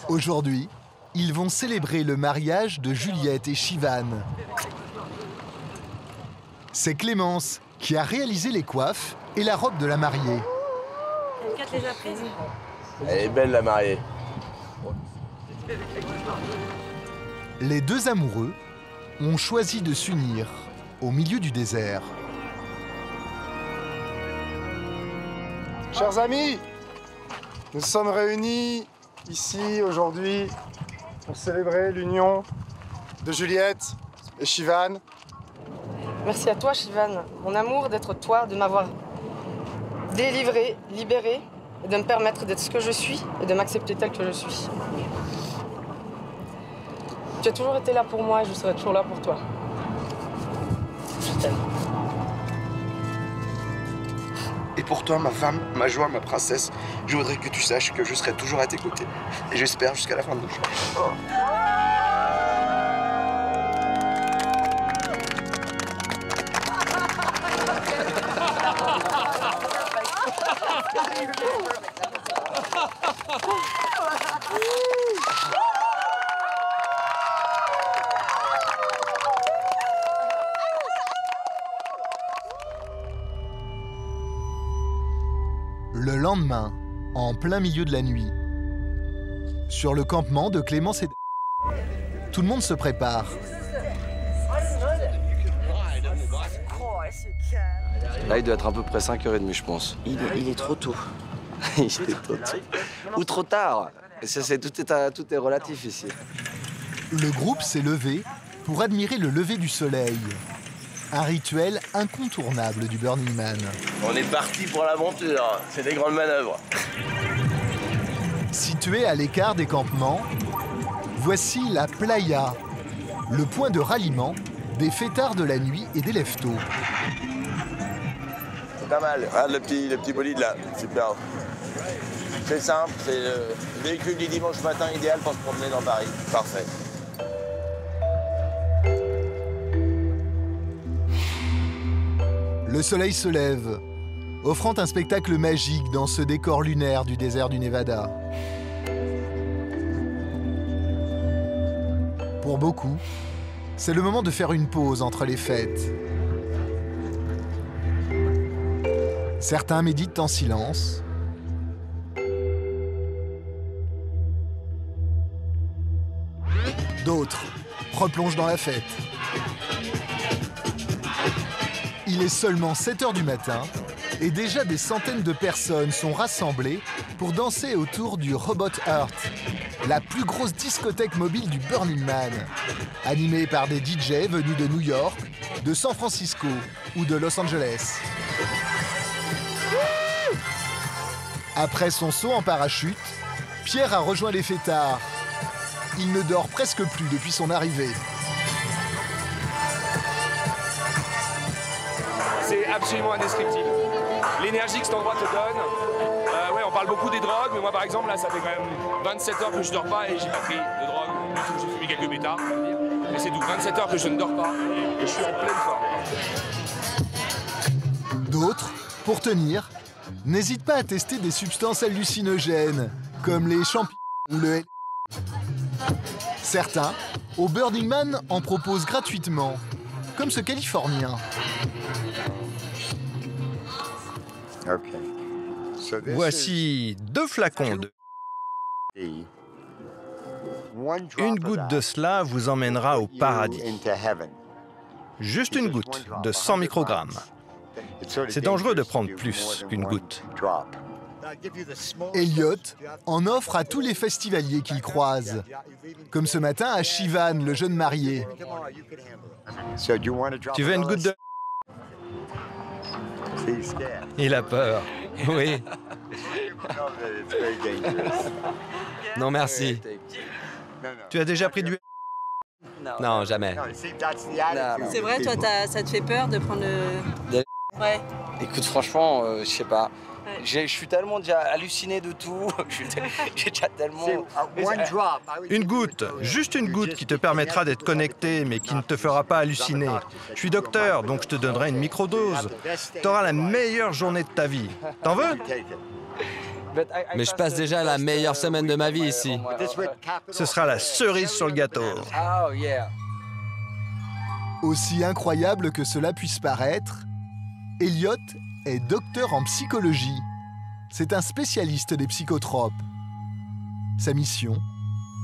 Aujourd'hui, ils vont célébrer le mariage de Juliette et Shivan. C'est Clémence qui a réalisé les coiffes et la robe de la mariée. Elle est belle, la mariée. Les deux amoureux ont choisi de s'unir au milieu du désert. Chers amis, nous sommes réunis ici aujourd'hui pour célébrer l'union de Juliette et Shivan. Merci à toi, Shivan, mon amour, d'être toi, de m'avoir délivré, libéré, et de me permettre d'être ce que je suis et de m'accepter tel que je suis. Tu as toujours été là pour moi et je serai toujours là pour toi. Je t'aime. Et pour toi, ma femme, ma joie, ma princesse, je voudrais que tu saches que je serai toujours à tes côtés. Et j'espère jusqu'à la fin de nos jours. Le lendemain, en plein milieu de la nuit. Sur le campement de Clémence et tout le monde se prépare. Là, il doit être à peu près 5h30, je pense. Il est trop tôt. Il est trop tôt. Ou trop tard. Tout est relatif ici. Le groupe s'est levé pour admirer le lever du soleil. Un rituel incontournable du Burning Man. On est parti pour l'aventure. C'est des grandes manœuvres. Située à l'écart des campements, voici la playa, le point de ralliement des fêtards de la nuit et des lève-tôt. C'est pas mal. Regarde le petit bolide là. Super. C'est simple, c'est le véhicule du dimanche matin idéal pour se promener dans Paris. Parfait. Le soleil se lève, offrant un spectacle magique dans ce décor lunaire du désert du Nevada. Pour beaucoup, c'est le moment de faire une pause entre les fêtes. Certains méditent en silence. D'autres replongent dans la fête. Il est seulement 7 h du matin et déjà des centaines de personnes sont rassemblées pour danser autour du Robot Heart, la plus grosse discothèque mobile du Burning Man, animée par des DJ venus de New York, de San Francisco ou de Los Angeles. Après son saut en parachute, Pierre a rejoint les fêtards. Il ne dort presque plus depuis son arrivée. C'est absolument indescriptible. L'énergie que cet endroit te donne, ouais, on parle beaucoup des drogues, mais moi par exemple, là, ça fait quand même 27 heures que je dors pas et j'ai pas pris de drogue du tout. J'ai fumé quelques pétards, mais c'est tout. 27 heures que je ne dors pas et je suis en pleine forme. D'autres, pour tenir, n'hésitent pas à tester des substances hallucinogènes, comme les champignons ou le L. Certains, au Burning Man, en proposent gratuitement, comme ce Californien. Voici 2 flacons de... Une goutte de cela vous emmènera au paradis. Juste une goutte de 100 microgrammes. C'est dangereux de prendre plus qu'une goutte. Elliot en offre à tous les festivaliers qu'il croise, comme ce matin à Shivan, le jeune marié. Tu veux une goutte de... Il a peur. Oui. Non, merci. Tu as déjà pris du... Non, jamais. C'est vrai, toi, ça te fait peur de prendre le... Ouais. Écoute, franchement, je sais pas. Je suis tellement déjà halluciné de tout. J'ai déjà tellement... Une goutte, juste une goutte qui te permettra d'être connecté, mais qui ne te fera pas halluciner. Je suis docteur, donc je te donnerai une microdose. Tu auras la meilleure journée de ta vie. T'en veux? Mais je passe déjà la meilleure semaine de ma vie ici. Ce sera la cerise sur le gâteau. Aussi incroyable que cela puisse paraître, Elliot est docteur en psychologie. C'est un spécialiste des psychotropes. Sa mission,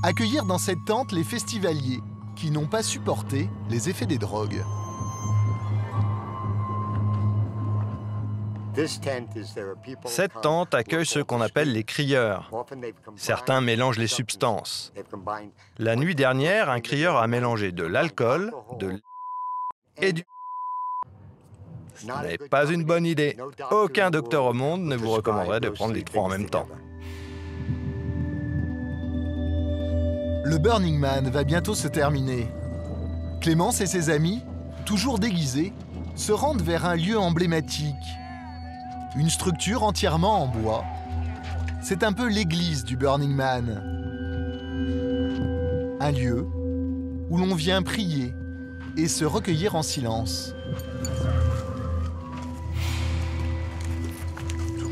accueillir dans cette tente les festivaliers qui n'ont pas supporté les effets des drogues. Cette tente accueille ceux qu'on appelle les crieurs. Certains mélangent les substances. La nuit dernière, un crieur a mélangé de l'alcool, de l'... et du... Ce n'est pas une bonne idée. Aucun docteur au monde ne vous recommanderait de prendre les 3 en même temps. Le Burning Man va bientôt se terminer. Clémence et ses amis, toujours déguisés, se rendent vers un lieu emblématique. Une structure entièrement en bois. C'est un peu l'église du Burning Man. Un lieu où l'on vient prier et se recueillir en silence.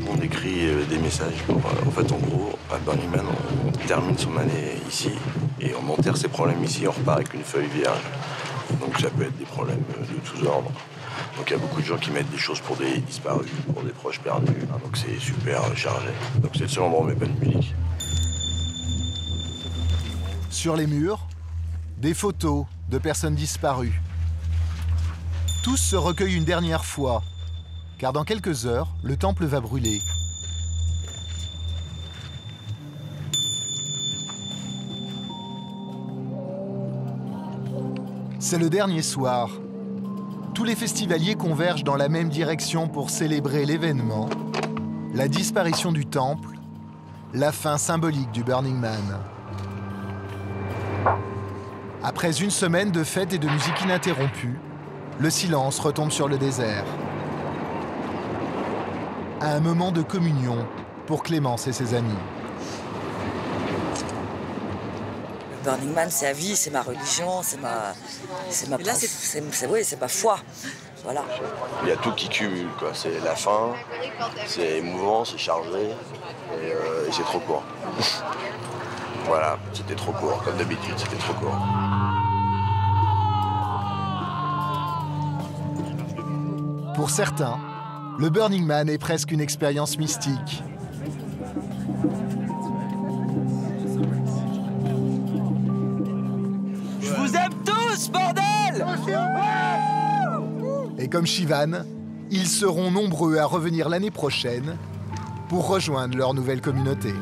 On écrit des messages. En fait, en gros, à Burning Man, on termine son année ici et on enterre ses problèmes ici, on repart avec une feuille vierge. Donc ça peut être des problèmes de tous ordres. Donc il y a beaucoup de gens qui mettent des choses pour des disparus, pour des proches perdus. Hein, donc c'est super chargé. Donc c'est le seul endroit où on met pas de musique. Sur les murs, des photos de personnes disparues. Tous se recueillent une dernière fois, car dans quelques heures, le temple va brûler. C'est le dernier soir. Tous les festivaliers convergent dans la même direction pour célébrer l'événement, la disparition du temple, la fin symbolique du Burning Man. Après une semaine de fêtes et de musique ininterrompue, le silence retombe sur le désert. Un moment de communion pour Clémence et ses amis. Le Burning Man, c'est la vie, c'est ma religion, c'est ma foi. Voilà. Il y a tout qui cumule, quoi. C'est la fin, c'est émouvant, c'est chargé, et c'est trop court. Voilà, c'était trop court, comme d'habitude, c'était trop court. Pour certains, le Burning Man est presque une expérience mystique. Je vous aime tous, bordel! Et comme Shivan, ils seront nombreux à revenir l'année prochaine pour rejoindre leur nouvelle communauté.